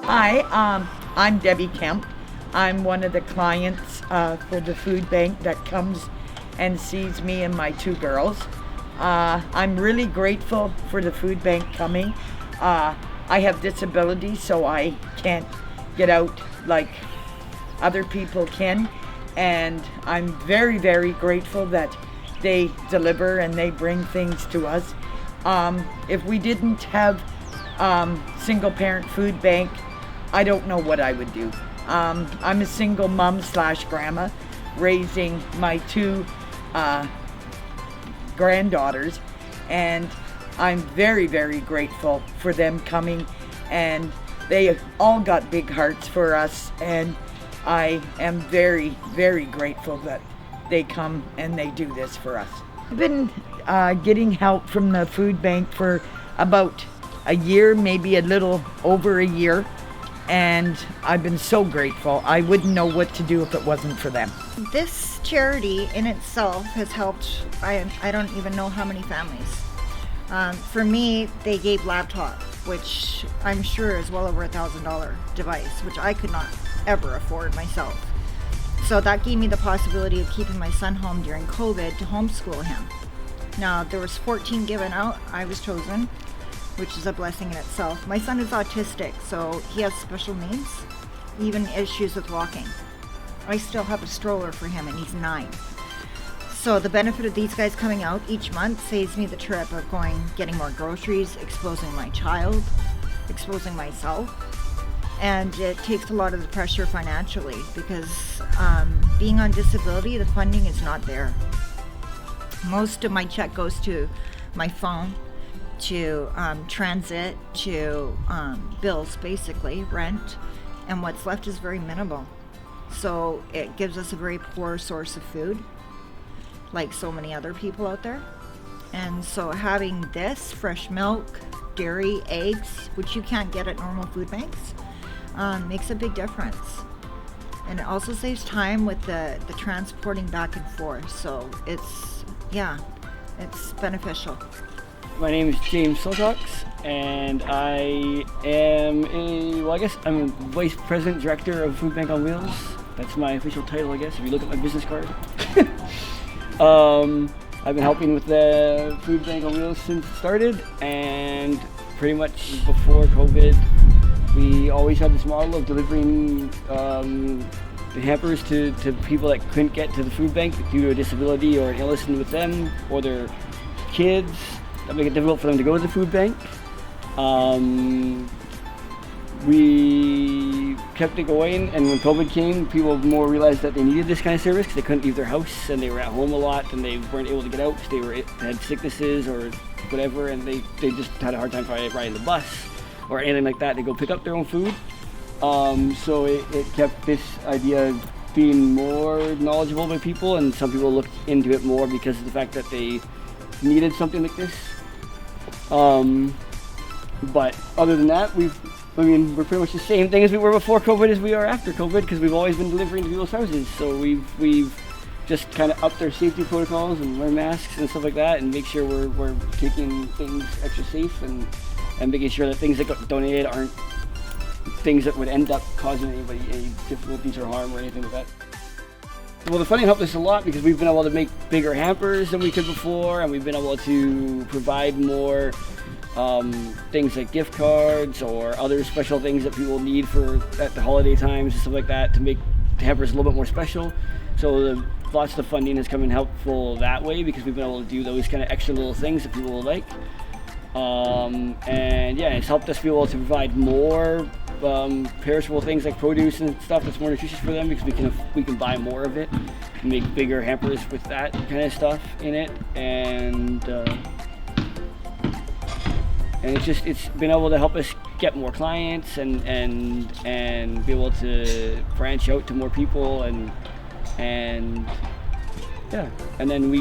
Hi, I'm Debbie Kemp. I'm one of the clients for the food bank that comes and sees me and my two girls. I'm really grateful for the food bank coming. I have disabilities, so I can't get out like other people can, and I'm very, very grateful that they deliver and they bring things to us. If we didn't have single parent food bank, I don't know what I would do. I'm a single mom / grandma raising my two granddaughters, and I'm very, very grateful for them coming, and they all got big hearts for us, and I am very, very grateful that they come and they do this for us. I've been getting help from the food bank for about a year, maybe a little over a year, and I've been so grateful. I wouldn't know what to do if it wasn't for them. This charity in itself has helped, I don't even know how many families. For me, they gave laptop, which I'm sure is well over $1,000 device, which I could not ever afford myself. So that gave me the possibility of keeping my son home during COVID to homeschool him. Now, there was 14 given out. I was chosen, which is a blessing in itself. My son is autistic, so he has special needs, even issues with walking. I still have a stroller for him, and he's 9. So the benefit of these guys coming out each month saves me the trip of getting more groceries, exposing my child, exposing myself. And it takes a lot of the pressure financially because being on disability, the funding is not there. Most of my check goes to my phone, to transit, to bills, basically, rent, and what's left is very minimal. So it gives us a very poor source of food, like so many other people out there. And so having this, fresh milk, dairy, eggs, which you can't get at normal food banks, makes a big difference. And it also saves time with the transporting back and forth. So it's beneficial. My name is James Silcox, and I am I'm a Vice President Director of Food Bank on Wheels. That's my official title, I guess, if you look at my business card. I've been helping with the Food Bank on Wheels since it started, and pretty much before COVID, we always had this model of delivering the hampers to people that couldn't get to the food bank due to a disability or an illness with them or their kids that make it difficult for them to go to the food bank. We kept it going, and when COVID came, people more realized that they needed this kind of service because they couldn't leave their house and they were at home a lot and they weren't able to get out because they had sicknesses or whatever, and they just had a hard time riding the bus or anything like that to go pick up their own food. So it kept this idea being more knowledgeable by people, and some people looked into it more because of the fact that they needed something like this. But other than that, we're pretty much the same thing as we were before COVID as we are after COVID, because we've always been delivering to people's houses. So we've just kind of upped our safety protocols and wear masks and stuff like that, and make sure we're taking things extra safe and making sure that things that got donated aren't things that would end up causing anybody any difficulties or harm or anything like that. Well, the funding helped us a lot because we've been able to make bigger hampers than we could before, and we've been able to provide more things like gift cards or other special things that people need at the holiday times and stuff like that to make the hampers a little bit more special. So lots of the funding has come in helpful that way because we've been able to do those kind of extra little things that people will like. And yeah, it's helped us be able to provide more perishable things like produce and stuff that's more nutritious for them because we can buy more of it and make bigger hampers with that kind of stuff in it, and it's been able to help us get more clients and be able to branch out to more people and yeah, and then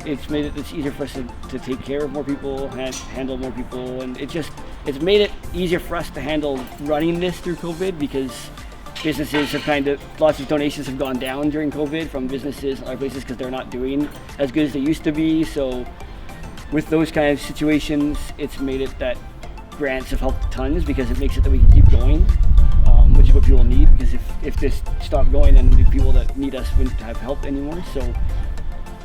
it's made it's easier for us to take care of more people, handle more people, and it's made it easier for us to handle running this through COVID because businesses have lots of donations have gone down during COVID from businesses and other places because they're not doing as good as they used to be. So with those kind of situations, it's made it that grants have helped tons because it makes it that we can keep going. people need, because if this stopped going, then the people that need us wouldn't have help anymore.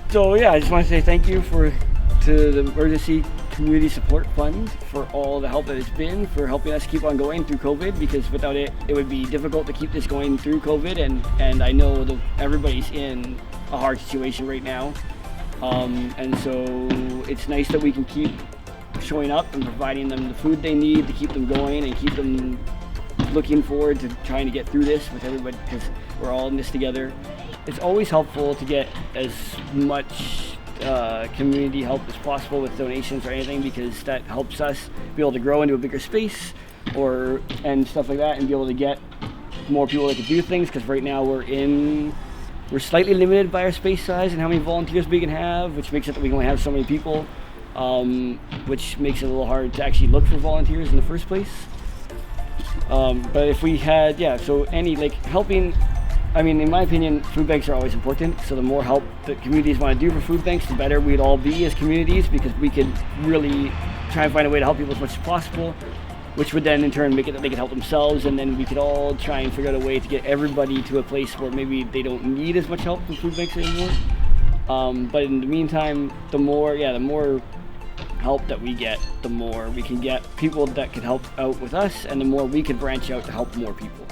So yeah, I just want to say thank you to the Emergency Community Support Fund for all the help that it's been, for helping us keep on going through COVID, because without it, it would be difficult to keep this going through COVID, and I know that everybody's in a hard situation right now. And so it's nice that we can keep showing up and providing them the food they need to keep them going and keep them looking forward to trying to get through this with everybody, because we're all in this together. It's always helpful to get as much community help as possible with donations or anything, because that helps us be able to grow into a bigger space and stuff like that, and be able to get more people that can do things, because right now we're slightly limited by our space size and how many volunteers we can have, which makes it that we can only have so many people, which makes it a little hard to actually look for volunteers in the first place. But if we had, so any helping, I mean, in my opinion, food banks are always important. So the more help that communities want to do for food banks, the better we'd all be as communities, because we could really try and find a way to help people as much as possible, which would then in turn make it that they could help themselves, and then we could all try and figure out a way to get everybody to a place where maybe they don't need as much help from food banks anymore. But in the meantime, the more help that we get, the more we can get people that can help out with us, and the more we can branch out to help more people.